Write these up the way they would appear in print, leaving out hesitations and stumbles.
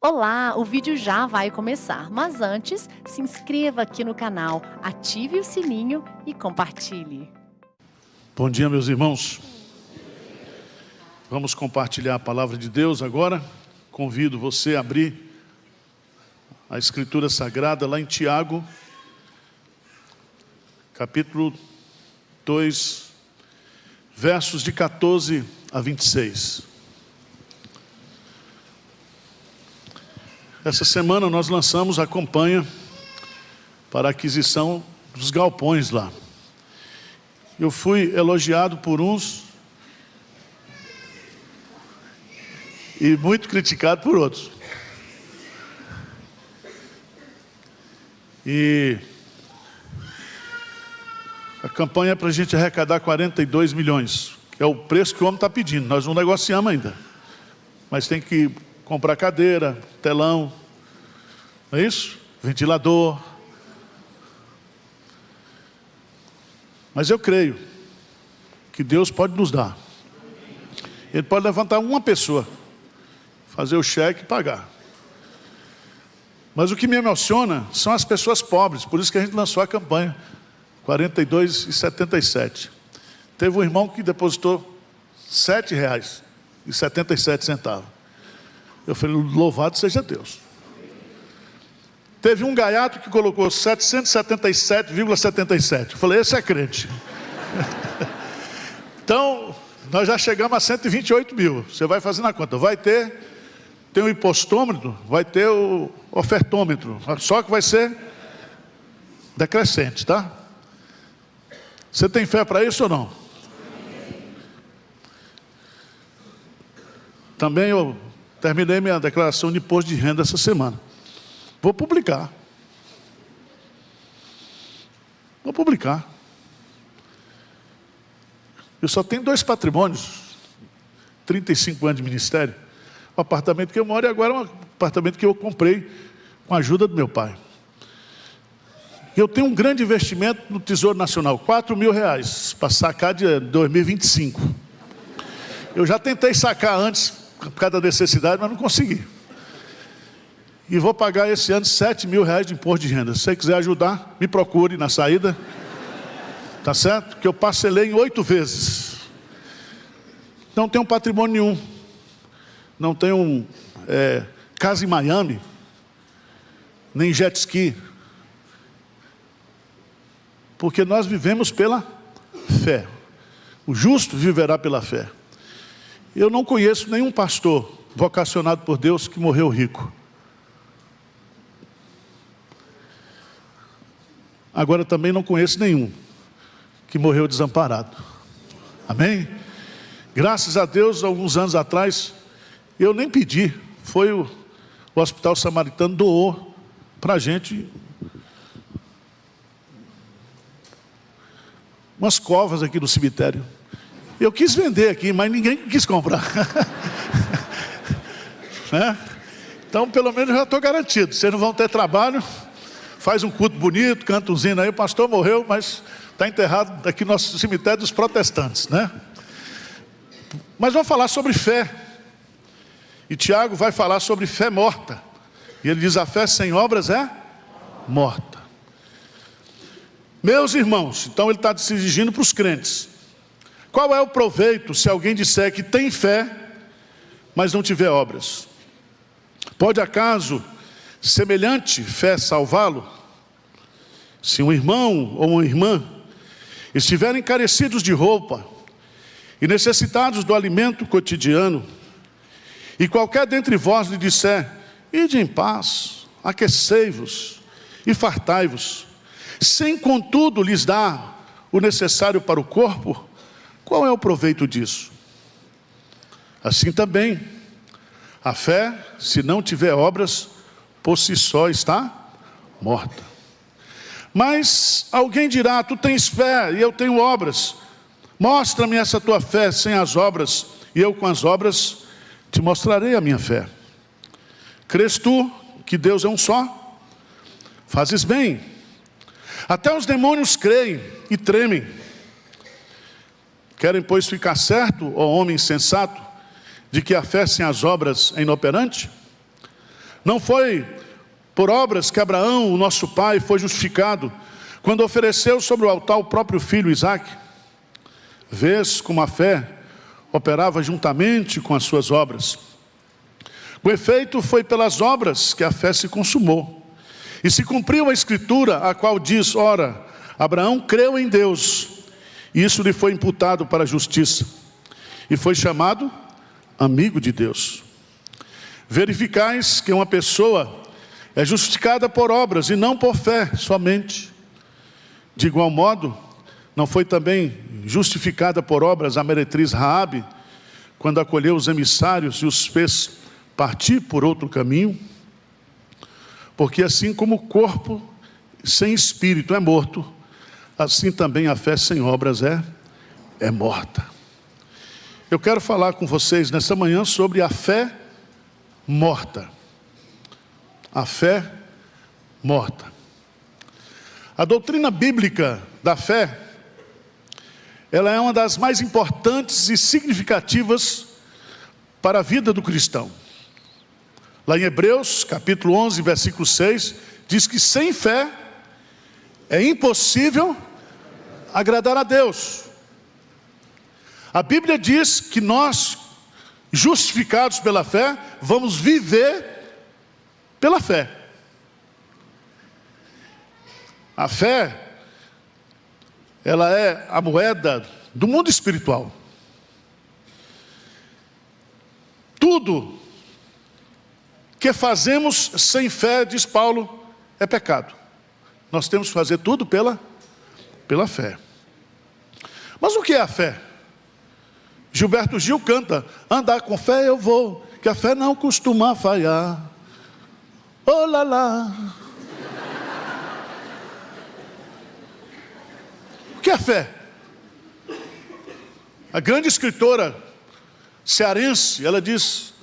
Olá, o vídeo já vai começar, mas antes, se inscreva aqui no canal, ative o sininho e compartilhe. Bom dia, meus irmãos. Vamos compartilhar a palavra de Deus agora. Convido você a abrir a Escritura Sagrada lá em Tiago, capítulo 2, versos de 14 a 26. Essa semana nós lançamos a campanha para a aquisição dos galpões lá. Eu fui elogiado por uns e muito criticado por outros. E a campanha é para a gente arrecadar 42 milhões, que é o preço que o homem está pedindo. Nós não negociamos ainda, mas tem que comprar cadeira, telão, não é isso? Ventilador. Mas eu creio que Deus pode nos dar. Ele pode levantar uma pessoa, fazer o cheque e pagar. Mas o que me emociona são as pessoas pobres, por isso que a gente lançou a campanha, 42,77. Teve um irmão que depositou R$ 7,77. Eu falei, louvado seja Deus. Teve um gaiato que colocou 777,77. Eu falei, esse é crente. Então, nós já chegamos a 128 mil. Você vai fazendo a conta. Tem o impostômetro, vai ter o ofertômetro. Só que vai ser decrescente, tá? Você tem fé para isso ou não? Também eu terminei minha declaração de imposto de renda essa semana. Vou publicar. Eu só tenho 2 patrimônios, 35 anos de ministério. O apartamento que eu moro e agora é um apartamento que eu comprei com a ajuda do meu pai. Eu tenho um grande investimento no Tesouro Nacional, R$ 4.000 para sacar de 2025. Eu já tentei sacar antes, por causa da necessidade, mas não consegui. E vou pagar esse ano R$ 7.000 de imposto de renda. Se você quiser ajudar, me procure na saída. Tá certo? Que eu parcelei em 8 vezes. Não tenho patrimônio nenhum. Não tenho casa em Miami. Nem jet ski. Porque nós vivemos pela fé. O justo viverá pela fé. Eu não conheço nenhum pastor vocacionado por Deus que morreu rico. Agora também não conheço nenhum que morreu desamparado. Amém? Graças a Deus, alguns anos atrás, eu nem pedi. Foi o Hospital Samaritano doou para a gente umas covas aqui no cemitério. Eu quis vender aqui, mas ninguém quis comprar. Né? Então, pelo menos já estou garantido. Vocês não vão ter trabalho. Faz um culto bonito, canta um hino aí, o pastor morreu, mas está enterrado aqui no nosso cemitério dos protestantes, né? Mas vamos falar sobre fé. E Tiago vai falar sobre fé morta. E ele diz, a fé sem obras é morta. Meus irmãos, então ele está se dirigindo para os crentes. Qual é o proveito se alguém disser que tem fé, mas não tiver obras? Pode acaso semelhante fé salvá-lo? Se um irmão ou uma irmã estiverem carecidos de roupa e necessitados do alimento cotidiano, e qualquer dentre vós lhe disser, ide em paz, aquecei-vos e fartai-vos, sem contudo lhes dar o necessário para o corpo, qual é o proveito disso? Assim também, a fé, se não tiver obras, por si só está morta. Mas alguém dirá, tu tens fé e eu tenho obras. Mostra-me essa tua fé sem as obras, e eu com as obras te mostrarei a minha fé. Crês tu que Deus é um só? Fazes bem. Até os demônios creem e tremem. Querem, pois, ficar certo, ó homem insensato, de que a fé sem as obras é inoperante? Não foi por obras que Abraão, o nosso pai, foi justificado quando ofereceu sobre o altar o próprio filho Isaque. Vês como a fé operava juntamente com as suas obras. Com efeito, foi pelas obras que a fé se consumou. E se cumpriu a escritura, a qual diz: ora, Abraão creu em Deus, e isso lhe foi imputado para a justiça, e foi chamado amigo de Deus. Verificais que uma pessoa é justificada por obras e não por fé somente. De igual modo, não foi também justificada por obras a meretriz Raabe, quando acolheu os emissários e os fez partir por outro caminho? Porque assim como o corpo sem espírito é morto, assim também a fé sem obras é morta. Eu quero falar com vocês nesta manhã sobre a fé morta. A fé morta. A doutrina bíblica da fé, ela é uma das mais importantes e significativas para a vida do cristão. Lá em Hebreus, capítulo 11, versículo 6, diz que sem fé é impossível agradar a Deus. A Bíblia diz que nós, justificados pela fé, vamos viver pela fé. A fé, ela é a moeda do mundo espiritual. Tudo que fazemos sem fé, diz Paulo, é pecado. Nós temos que fazer tudo pela fé. Mas o que é a fé? Gilberto Gil canta: andar com fé eu vou, que a fé não costuma falhar. Oh lá lá. O que é fé? A grande escritora cearense, ela diz: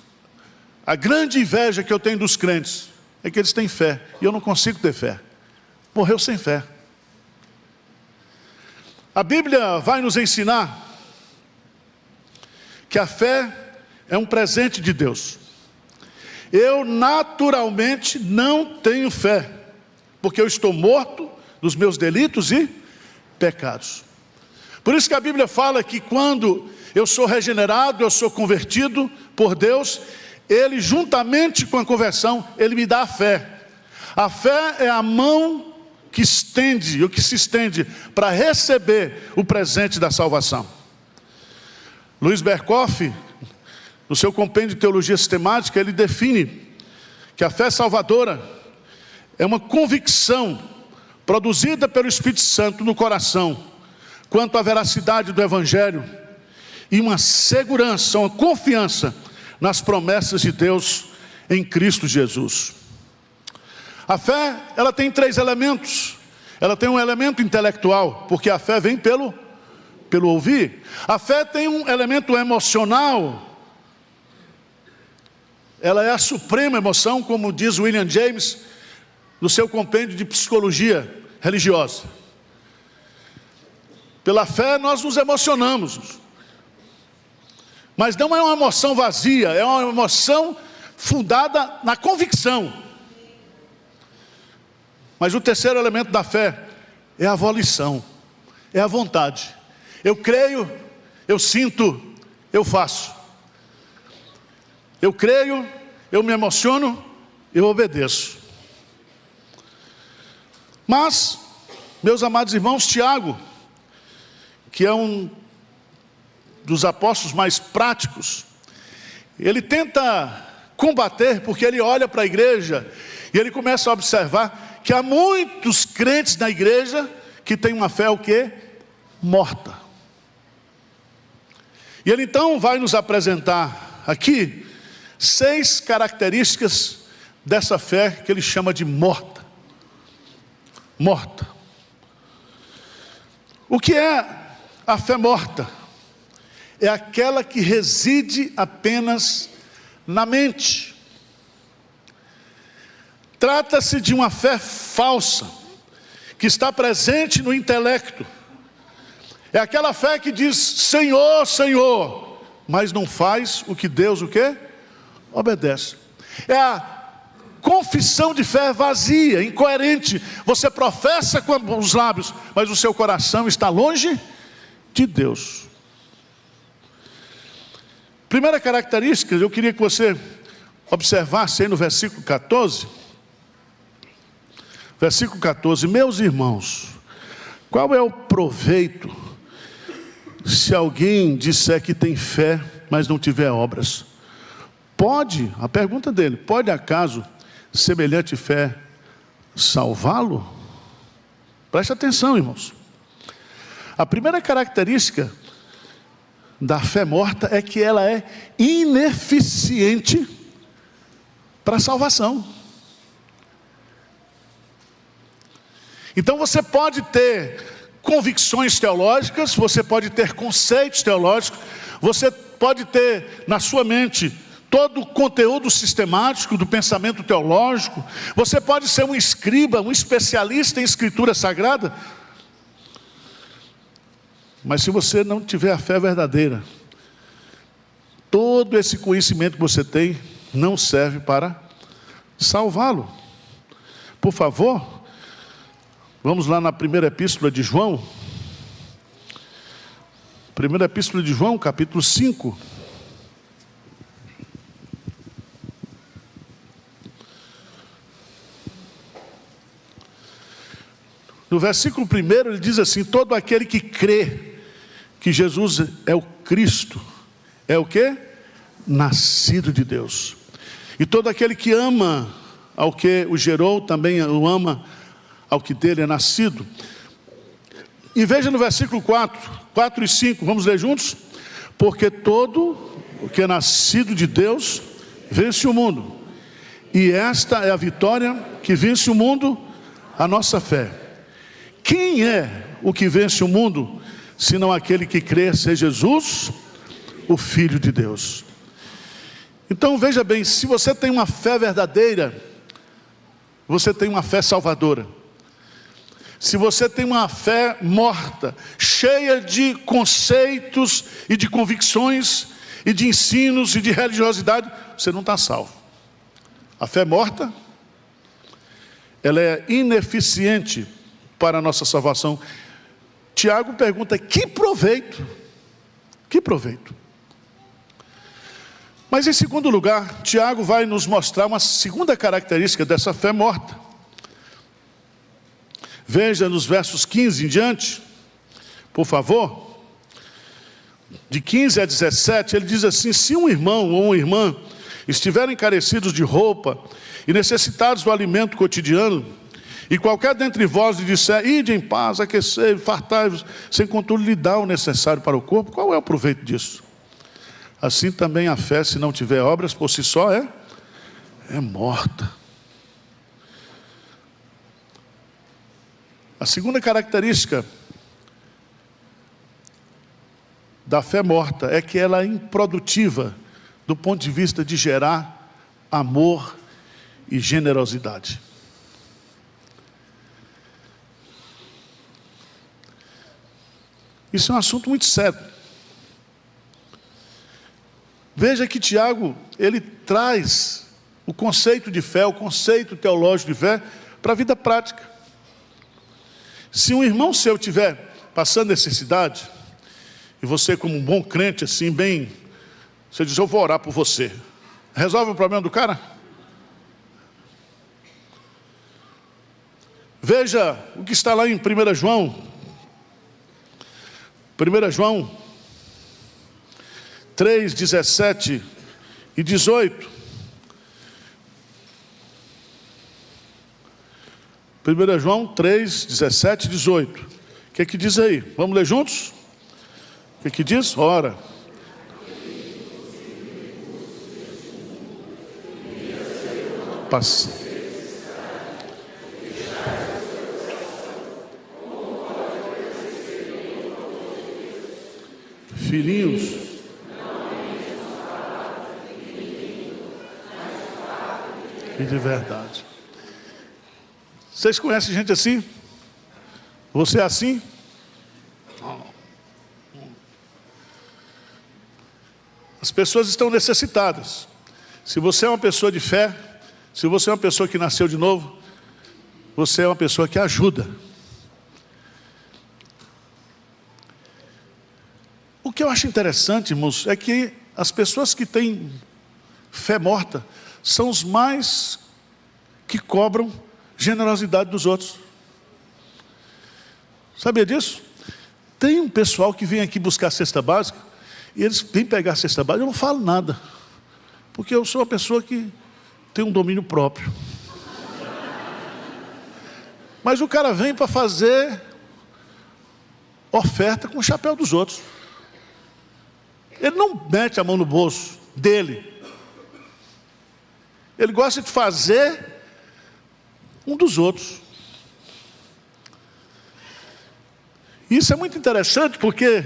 a grande inveja que eu tenho dos crentes é que eles têm fé, e eu não consigo ter fé. Morreu sem fé. A Bíblia vai nos ensinar que a fé é um presente de Deus. Eu naturalmente não tenho fé, porque eu estou morto nos meus delitos e pecados. Por isso que a Bíblia fala que quando eu sou regenerado, eu sou convertido por Deus, Ele, juntamente com a conversão, Ele me dá a fé. A fé é a mão que se estende para receber o presente da salvação. Luiz Berkoff, no seu compêndio de teologia sistemática, ele define que a fé salvadora é uma convicção produzida pelo Espírito Santo no coração quanto à veracidade do Evangelho e uma segurança, uma confiança nas promessas de Deus em Cristo Jesus. A fé, ela tem 3 elementos. Ela tem um elemento intelectual, porque a fé vem pelo ouvir. A fé tem um elemento emocional. Ela é a suprema emoção, como diz William James no seu compêndio de psicologia religiosa. Pela fé nós nos emocionamos, mas não é uma emoção vazia, é uma emoção fundada na convicção. Mas o terceiro elemento da fé é a volição, é a vontade. Eu creio, eu sinto, eu faço. Eu creio, eu me emociono, eu obedeço. Mas, meus amados irmãos, Tiago, que é um dos apóstolos mais práticos, ele tenta combater, porque ele olha para a igreja e ele começa a observar que há muitos crentes na igreja que têm uma fé o quê? Morta. E ele então vai nos apresentar aqui 6 características dessa fé que ele chama de morta. Morta. O que é a fé morta? É aquela que reside apenas na mente. Trata-se de uma fé falsa, que está presente no intelecto. É aquela fé que diz: Senhor, Senhor, mas não faz o que Deus o quê? Obedece. É a confissão de fé vazia, incoerente. Você professa com os lábios, mas o seu coração está longe de Deus. Primeira característica, eu queria que você observasse aí no versículo 14. Versículo 14: meus irmãos, qual é o proveito se alguém disser que tem fé, mas não tiver obras? Pode, a pergunta dele, pode acaso semelhante fé salvá-lo? Preste atenção, irmãos. A primeira característica da fé morta é que ela é ineficiente para a salvação. Então você pode ter convicções teológicas, você pode ter conceitos teológicos, você pode ter na sua mente todo o conteúdo sistemático do pensamento teológico, você pode ser um escriba, um especialista em escritura sagrada, mas se você não tiver a fé verdadeira, todo esse conhecimento que você tem não serve para salvá-lo. Por favor, vamos lá na primeira epístola de João. Primeira epístola de João, capítulo 5. No versículo 1 ele diz assim: todo aquele que crê que Jesus é o Cristo, é o quê? Nascido de Deus. E todo aquele que ama ao que o gerou, também o ama ao que dele é nascido. E veja no versículo 4 e 5, vamos ler juntos? Porque todo o que é nascido de Deus vence o mundo. E esta é a vitória que vence o mundo, a nossa fé. Quem é o que vence o mundo, senão aquele que crê ser Jesus, o Filho de Deus? Então veja bem, se você tem uma fé verdadeira, você tem uma fé salvadora. Se você tem uma fé morta, cheia de conceitos e de convicções e de ensinos e de religiosidade, você não está salvo. A fé morta, ela é ineficiente para a nossa salvação. Tiago pergunta: que proveito? Que proveito? Mas em segundo lugar, Tiago vai nos mostrar uma segunda característica dessa fé morta. Veja nos versos 15 em diante, por favor. De 15 a 17, ele diz assim: se um irmão ou uma irmã estiverem carecidos de roupa e necessitados do alimento cotidiano, e qualquer dentre vós lhe disser: ide em paz, aquecei, fartai-vos, sem contudo lhe dar o necessário para o corpo, qual é o proveito disso? Assim também a fé, se não tiver obras, por si só é morta. A segunda característica da fé morta é que ela é improdutiva do ponto de vista de gerar amor e generosidade. Isso é um assunto muito sério. Veja que Tiago, ele traz o conceito de fé, o conceito teológico de fé, para a vida prática. Se um irmão seu estiver passando necessidade, e você como um bom crente, assim, bem, você diz: eu vou orar por você. Resolve o problema do cara? Veja o que está lá em 1 João. 1 João 3, 17 e 18. 1 João 3, 17 e 18. O que é que diz aí? Vamos ler juntos? O que é que diz? Ora. Passa. Filhinhos. E de verdade. Vocês conhecem gente assim? Você é assim? As pessoas estão necessitadas. Se você é uma pessoa de fé, Se você é uma pessoa que nasceu de novo, você é uma pessoa que ajuda. O que eu acho interessante, irmãos, é que as pessoas que têm fé morta são os mais que cobram generosidade dos outros. Sabia disso? Tem um pessoal que vem aqui buscar a cesta básica, e eles vêm pegar a cesta básica, eu não falo nada, porque eu sou uma pessoa que tem um domínio próprio. Mas o cara vem para fazer oferta com o chapéu dos outros. Ele não mete a mão no bolso dele. Ele gosta de fazer um dos outros. Isso é muito interessante, porque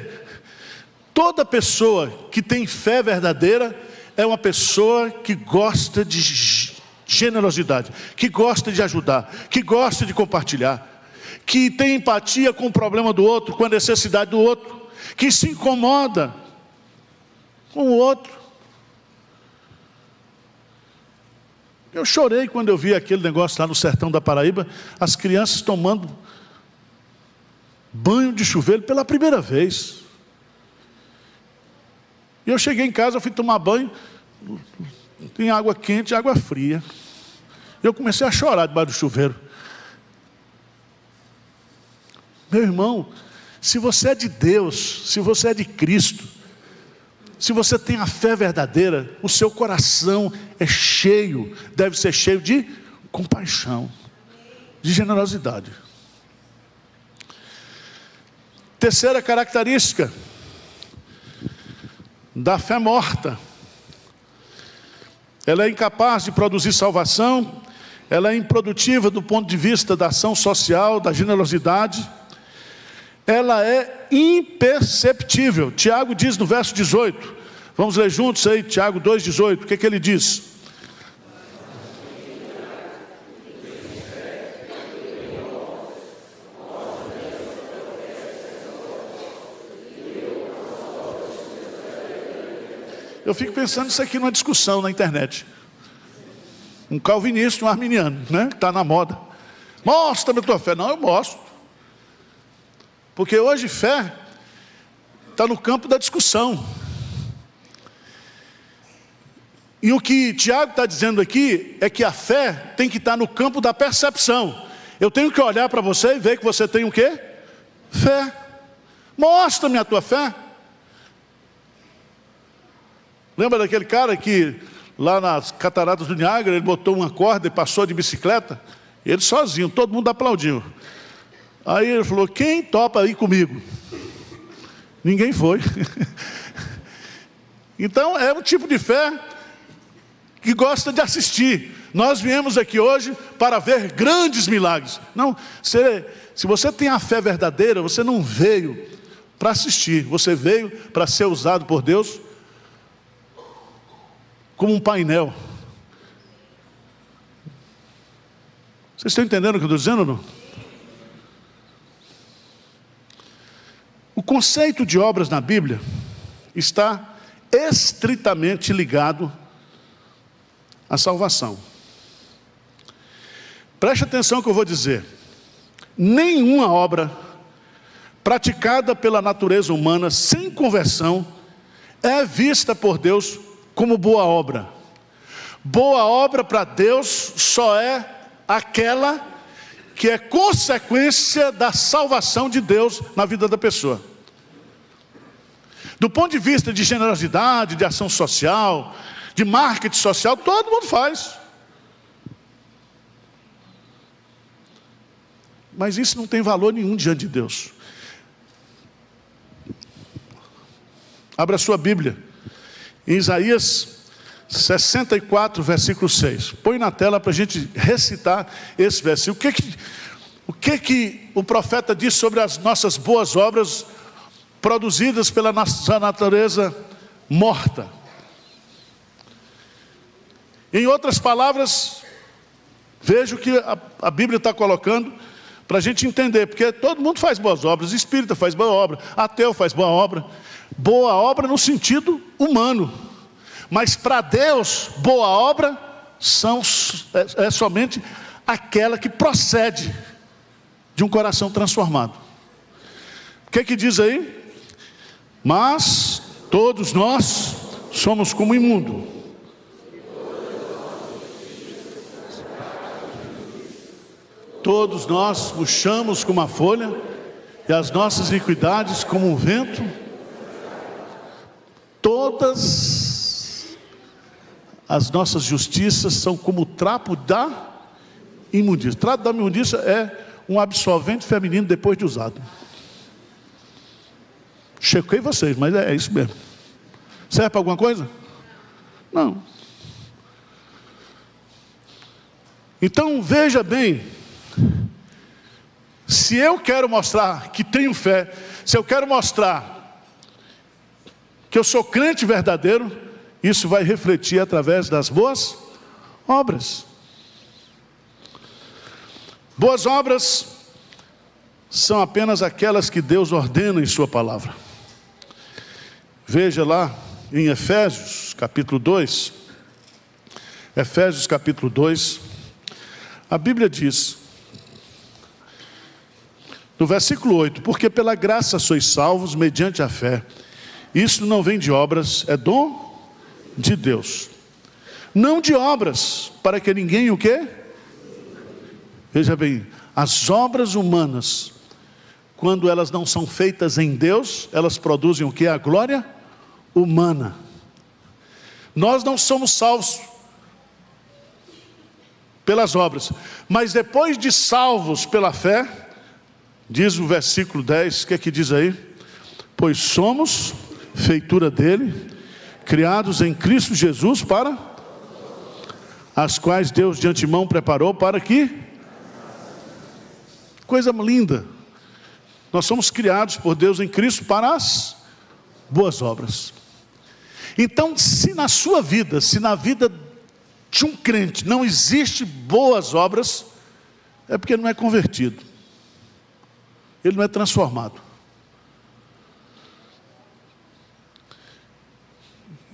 toda pessoa que tem fé verdadeira é uma pessoa que gosta de generosidade, que gosta de ajudar, que gosta de compartilhar, que tem empatia com o problema do outro, com a necessidade do outro, que se incomoda com o outro. Eu chorei quando eu vi aquele negócio lá no sertão da Paraíba, as crianças tomando banho de chuveiro pela primeira vez. E eu cheguei em casa, eu fui tomar banho, tem água quente e água fria. Eu comecei a chorar debaixo do chuveiro. Meu irmão, se você é de Deus, se você é de Cristo, se você tem a fé verdadeira, o seu coração é cheio, deve ser cheio de compaixão, de generosidade. Terceira característica da fé morta: ela é incapaz de produzir salvação, ela é improdutiva do ponto de vista da ação social, da generosidade, ela é imperceptível. Tiago diz no verso 18, vamos ler juntos aí, Tiago 2,18, o que ele diz? Eu fico pensando isso aqui numa discussão na internet. Um calvinista e um arminiano, né? Que está na moda. Mostra-me a tua fé. Não, eu mostro. Porque hoje fé está no campo da discussão. E o que Tiago está dizendo aqui é que a fé tem que estar no campo da percepção. Eu tenho que olhar para você e ver que você tem o quê? Fé. Mostra-me a tua fé. Lembra daquele cara que lá nas cataratas do Niágara, ele botou uma corda e passou de bicicleta? Ele sozinho, todo mundo aplaudiu. Aí ele falou, quem topa ir comigo? Ninguém foi. Então é um tipo de fé que gosta de assistir. Nós viemos aqui hoje para ver grandes milagres. Não, se você tem a fé verdadeira, você não veio para assistir, você veio para ser usado por Deus como um painel. Vocês estão entendendo o que eu estou dizendo ou não? O conceito de obras na Bíblia está estritamente ligado à salvação. Preste atenção no que eu vou dizer. Nenhuma obra praticada pela natureza humana sem conversão é vista por Deus como boa obra. Boa obra para Deus só é aquela que é consequência da salvação de Deus na vida da pessoa. Do ponto de vista de generosidade, de ação social, de marketing social, todo mundo faz. Mas isso não tem valor nenhum diante de Deus. Abra a sua Bíblia em Isaías 64, versículo 6. Põe na tela para a gente recitar esse versículo. O que o profeta diz sobre as nossas boas obras produzidas pela nossa natureza morta? Em outras palavras, veja o que a Bíblia está colocando para a gente entender, porque todo mundo faz boas obras, espírita faz boa obra, ateu faz boa obra no sentido humano, mas para Deus, boa obra é somente aquela que procede de um coração transformado. O que diz aí? Mas todos nós somos como imundo. Todos nós murchamos como a folha, e as nossas iniquidades como um vento. Todas as nossas justiças são como o trapo da imundícia. O trapo da imundícia é um absorvente feminino depois de usado. Chequei vocês, mas é isso mesmo. Serve para alguma coisa? Não. Então veja bem, se eu quero mostrar que tenho fé, se eu quero mostrar que eu sou crente verdadeiro, isso vai refletir através das boas obras. Boas obras são apenas aquelas que Deus ordena em sua palavra. Veja lá em Efésios capítulo 2. Efésios capítulo 2. A Bíblia diz, no versículo 8: porque pela graça sois salvos mediante a fé. Isso não vem de obras, é dom de Deus. Não de obras, para que ninguém o quê? Veja bem, as obras humanas, quando elas não são feitas em Deus, elas produzem o quê? A glória humana. Nós não somos salvos pelas obras, mas depois de salvos pela fé, diz o versículo 10, o que diz aí? Pois somos feitura dele, criados em Cristo Jesus para as quais Deus de antemão preparou para que... Coisa linda. Nós somos criados por Deus em Cristo para as boas obras. Então, se na sua vida, se na vida de um crente não existe boas obras, é porque ele não é convertido. Ele não é transformado.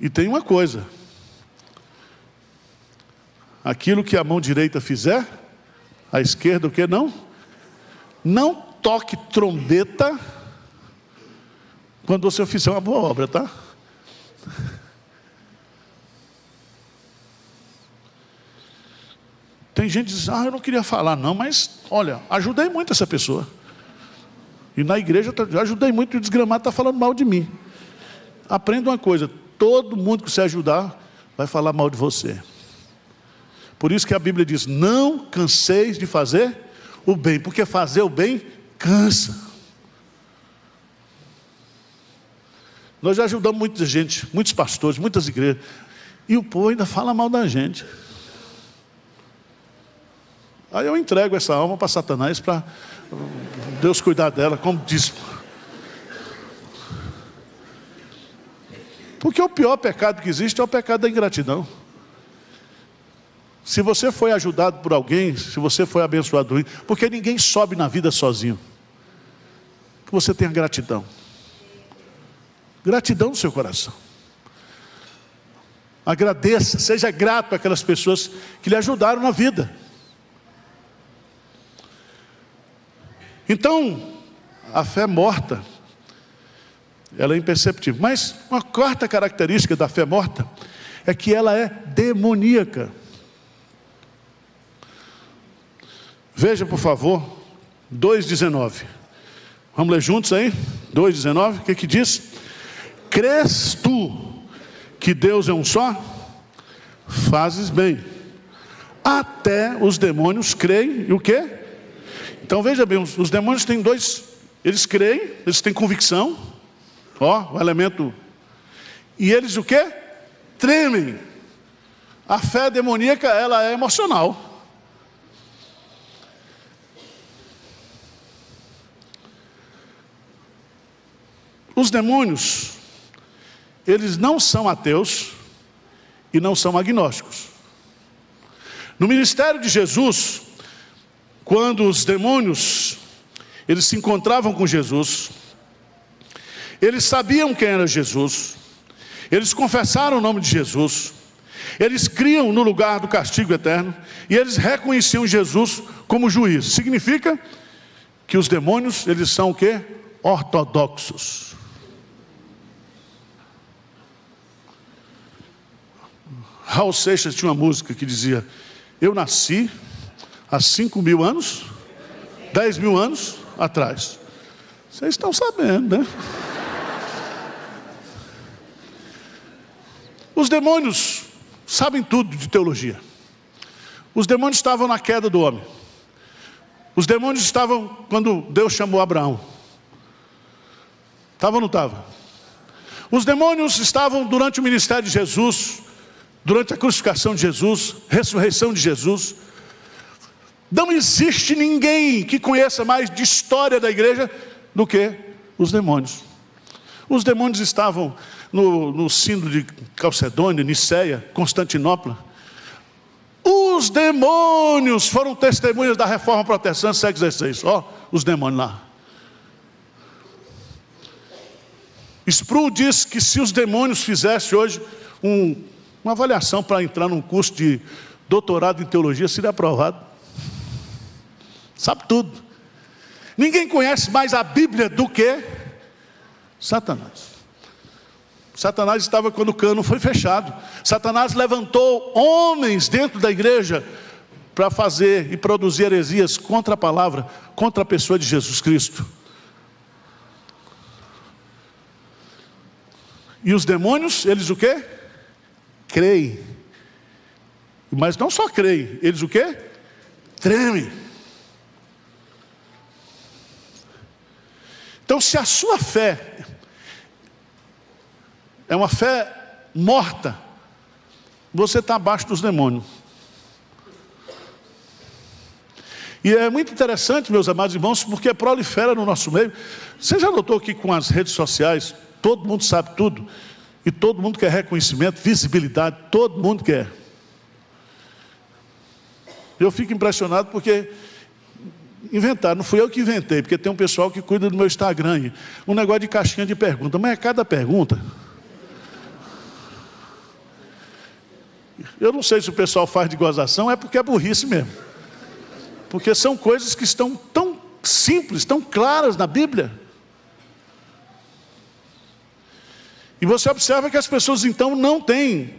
E tem uma coisa: aquilo que a mão direita fizer, a esquerda o que não? Não toque trombeta quando você fizer uma boa obra, tá? Tem gente que diz, eu não queria falar não, mas olha, ajudei muito essa pessoa. E na igreja eu ajudei muito, e o desgramado está falando mal de mim. Aprenda uma coisa: todo mundo que você ajudar vai falar mal de você. Por isso que a Bíblia diz, não canseis de fazer o bem, porque fazer o bem cansa. Nós já ajudamos muita gente, muitos pastores, muitas igrejas, e o povo ainda fala mal da gente. Aí eu entrego essa alma para Satanás, para Deus cuidar dela, como diz. Porque o pior pecado que existe é o pecado da ingratidão. Se você foi ajudado por alguém, se você foi abençoado, porque ninguém sobe na vida sozinho, que você tenha gratidão. Gratidão no seu coração. Agradeça, seja grato àquelas pessoas que lhe ajudaram na vida. Então, a fé morta, ela é imperceptível. Mas uma quarta característica da fé morta é que ela é demoníaca. Veja, por favor, 2,19. Vamos ler juntos aí? 2,19, o que diz? Crês tu que Deus é um só? Fazes bem. Até os demônios creem, e o quê? Então veja bem, os demônios têm dois, eles creem, eles têm convicção, o elemento, e eles o quê? Tremem. A fé demoníaca, ela é emocional. Os demônios, eles não são ateus e não são agnósticos. No ministério de Jesus, quando os demônios, eles se encontravam com Jesus, eles sabiam quem era Jesus, eles confessaram o nome de Jesus, Eles criam no lugar do castigo eterno e eles reconheciam Jesus como juiz. Significa que os demônios, eles são o quê? Ortodoxos. Raul Seixas tinha uma música que dizia: eu nasci há 5.000 anos, 10.000 anos atrás. Vocês estão sabendo, né? Os demônios sabem tudo de teologia. Os demônios estavam na queda do homem. Os demônios estavam quando Deus chamou Abraão. Estava ou não estava? Os demônios estavam durante o ministério de Jesus, durante a crucificação de Jesus, ressurreição de Jesus. Não existe ninguém que conheça mais de história da igreja do que os demônios. Os demônios estavam no sínodo de Calcedônia, Niceia, Constantinopla. Os demônios foram testemunhas da reforma protestante, século XVI. Ó, os demônios lá. Sproul diz que se os demônios fizessem hoje uma avaliação para entrar num curso de doutorado em teologia, seria aprovado. Sabe tudo. Ninguém conhece mais a Bíblia do que Satanás. Satanás estava quando o cano foi fechado. Satanás levantou homens dentro da igreja para fazer e produzir heresias contra a palavra, contra a pessoa de Jesus Cristo. E os demônios, eles o quê? Creem. Mas não só creem, eles o quê? Tremem. Então, se a sua fé é uma fé morta, você está abaixo dos demônios. E é muito interessante, meus amados irmãos, porque prolifera no nosso meio. Você já notou que com as redes sociais, todo mundo sabe tudo, e todo mundo quer reconhecimento, visibilidade, todo mundo quer. Eu fico impressionado porque inventaram, não fui eu que inventei, porque tem um pessoal que cuida do meu Instagram, um negócio de caixinha de pergunta, mas é cada pergunta. Eu não sei se o pessoal faz de gozação, é porque é burrice mesmo. Porque são coisas que estão tão simples, tão claras na Bíblia. E você observa que as pessoas então não têm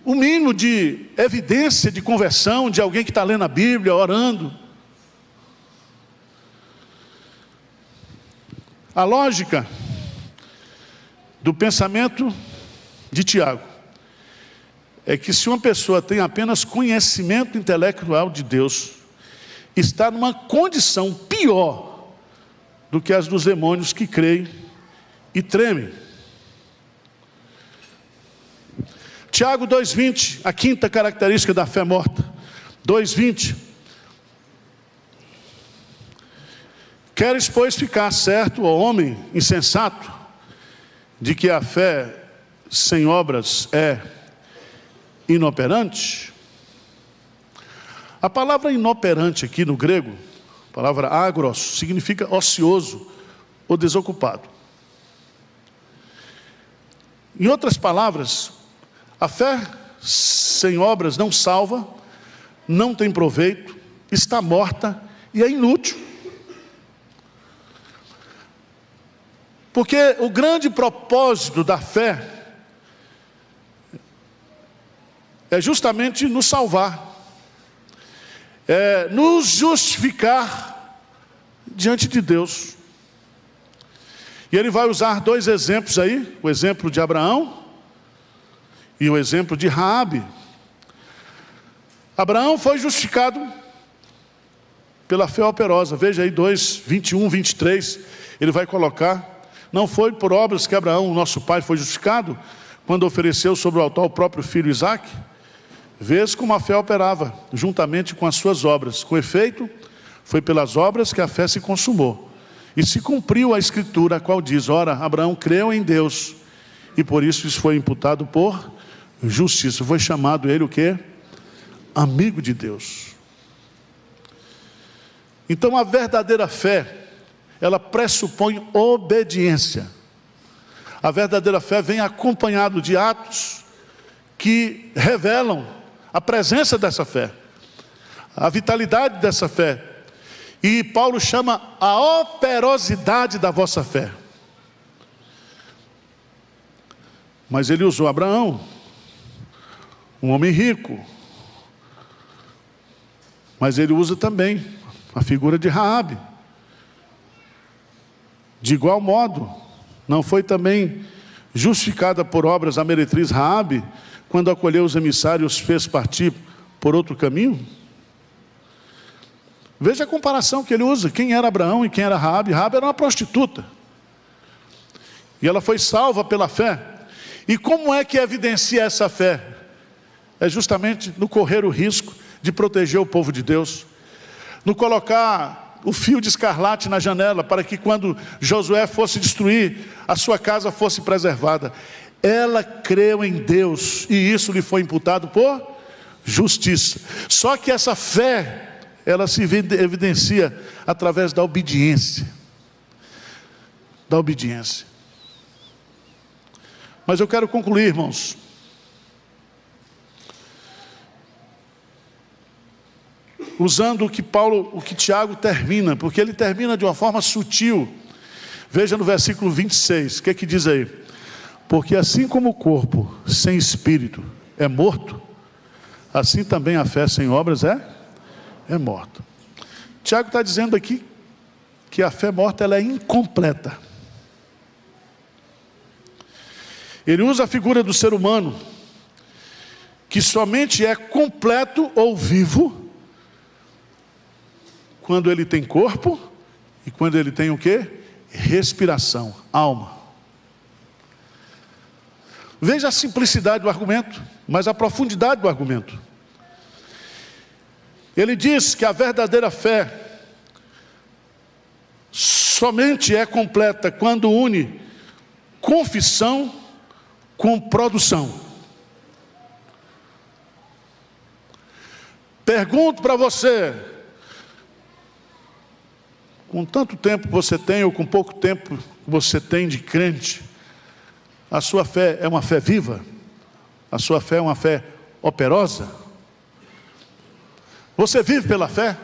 o mínimo de evidência de conversão de alguém que está lendo a Bíblia, orando. A lógica do pensamento de Tiago é que se uma pessoa tem apenas conhecimento intelectual de Deus, está numa condição pior do que as dos demônios que creem e tremem. Tiago 2,20, a quinta característica da fé morta. 2,20. Queres, pois, ficar certo, ó homem insensato, de que a fé sem obras é inoperante? A palavra inoperante aqui no grego, a palavra agros, significa ocioso ou desocupado. Em outras palavras, a fé sem obras não salva, não tem proveito, está morta e é inútil. Porque o grande propósito da fé é justamente nos salvar, é nos justificar diante de Deus. E ele vai usar dois exemplos aí, o exemplo de Abraão e o exemplo de Raabe. Abraão foi justificado pela fé operosa. Veja aí 2:21, 23, ele vai colocar: não foi por obras que Abraão, nosso pai, foi justificado, quando ofereceu sobre o altar o próprio filho Isaque? Vês como a fé operava, juntamente com as suas obras. Com efeito, foi pelas obras que a fé se consumou. E se cumpriu a escritura, a qual diz: ora, Abraão creu em Deus, e por isso foi imputado por justiça. Foi chamado ele o quê? Amigo de Deus. Então a verdadeira fé, ela pressupõe obediência. A verdadeira fé vem acompanhado de atos que revelam a presença dessa fé, a vitalidade dessa fé. E Paulo chama a operosidade da vossa fé. Mas ele usou Abraão, um homem rico. Mas ele usa também a figura de Raabe. De igual modo, não foi também justificada por obras a meretriz Raabe, quando acolheu os emissários, fez partir por outro caminho? Veja a comparação que ele usa. Quem era Abraão e quem era Raabe? Raabe era uma prostituta. E ela foi salva pela fé. E como é que evidencia essa fé? É justamente no correr o risco de proteger o povo de Deus, no colocar o fio de escarlate na janela, para que quando Josué fosse destruir, a sua casa fosse preservada. Ela creu em Deus, e isso lhe foi imputado por justiça. Só que essa fé, ela se evidencia através da obediência. Da obediência. Mas eu quero concluir, irmãos. Usando o que Tiago termina, porque ele termina de uma forma sutil. Veja no versículo 26, o que é que diz aí? Porque assim como o corpo sem espírito é morto, assim também a fé sem obras é morta. Tiago está dizendo aqui que a fé morta ela é incompleta. Ele usa a figura do ser humano, que somente é completo ou vivo quando ele tem corpo e quando ele tem o quê? Respiração, alma. Veja a simplicidade do argumento, mas a profundidade do argumento. Ele diz que a verdadeira fé somente é completa quando une confissão com produção. Pergunto para você, com tanto tempo que você tem, ou com pouco tempo que você tem de crente, a sua fé é uma fé viva? A sua fé é uma fé operosa? Você vive pela fé?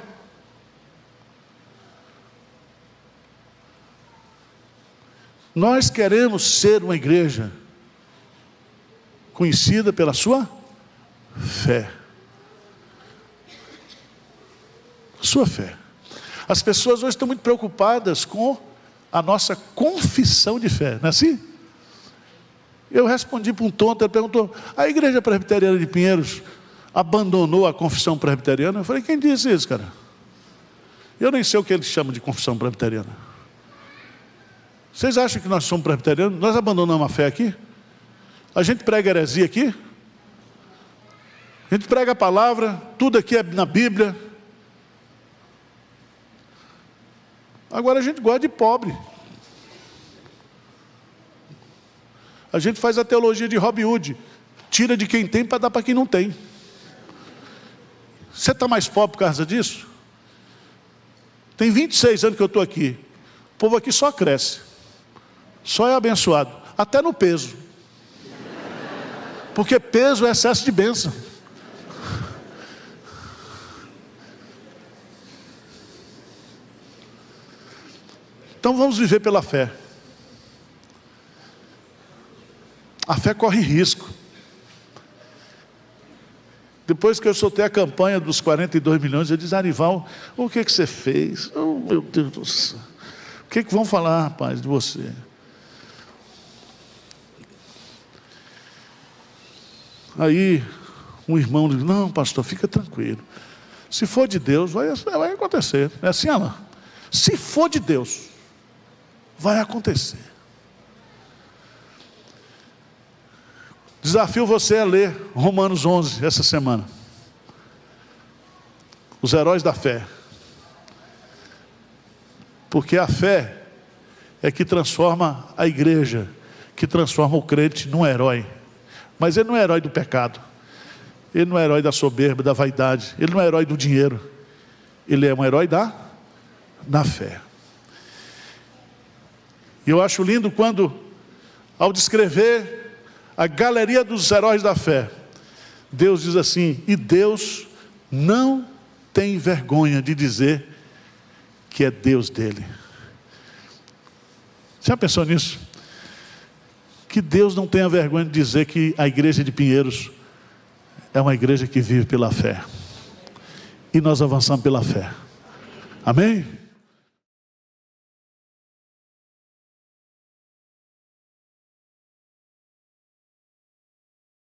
Nós queremos ser uma igreja conhecida pela sua fé. Sua fé. As pessoas hoje estão muito preocupadas com a nossa confissão de fé, não é assim? Eu respondi para um tonto, ele perguntou, a igreja presbiteriana de Pinheiros abandonou a confissão presbiteriana? Eu falei, quem disse isso, cara? Eu nem sei o que eles chamam de confissão presbiteriana. Vocês acham que nós somos presbiterianos? Nós abandonamos a fé aqui? A gente prega heresia aqui? A gente prega a palavra, tudo aqui é na Bíblia. Agora a gente gosta de pobre. A gente faz a teologia de Robin Hood. Tira de quem tem para dar para quem não tem. Você está mais pobre por causa disso? Tem 26 anos que eu estou aqui. O povo aqui só cresce. Só é abençoado. Até no peso. Porque peso é excesso de bênção. Então vamos viver pela fé. A fé corre risco. Depois que eu soltei a campanha dos 42 milhões, eu disse, Arival, o que você fez? Oh, meu Deus do céu. O que vão falar, rapaz, de você? Aí, um irmão disse, não, pastor, fica tranquilo. Se for de Deus, vai acontecer. É assim, Alain? Se for de Deus, vai acontecer. Desafio você a ler Romanos 11 essa semana. Os heróis da fé. Porque a fé é que transforma a igreja, que transforma o crente num herói. Mas ele não é herói do pecado. Ele não é herói da soberba, da vaidade. Ele não é herói do dinheiro. Ele é um herói da fé. E eu acho lindo quando ao descrever a galeria dos heróis da fé, Deus diz assim: e Deus não tem vergonha de dizer que é Deus dele. Já pensou nisso? Que Deus não tenha vergonha de dizer que a igreja de Pinheiros é uma igreja que vive pela fé. E nós avançamos pela fé. Amém?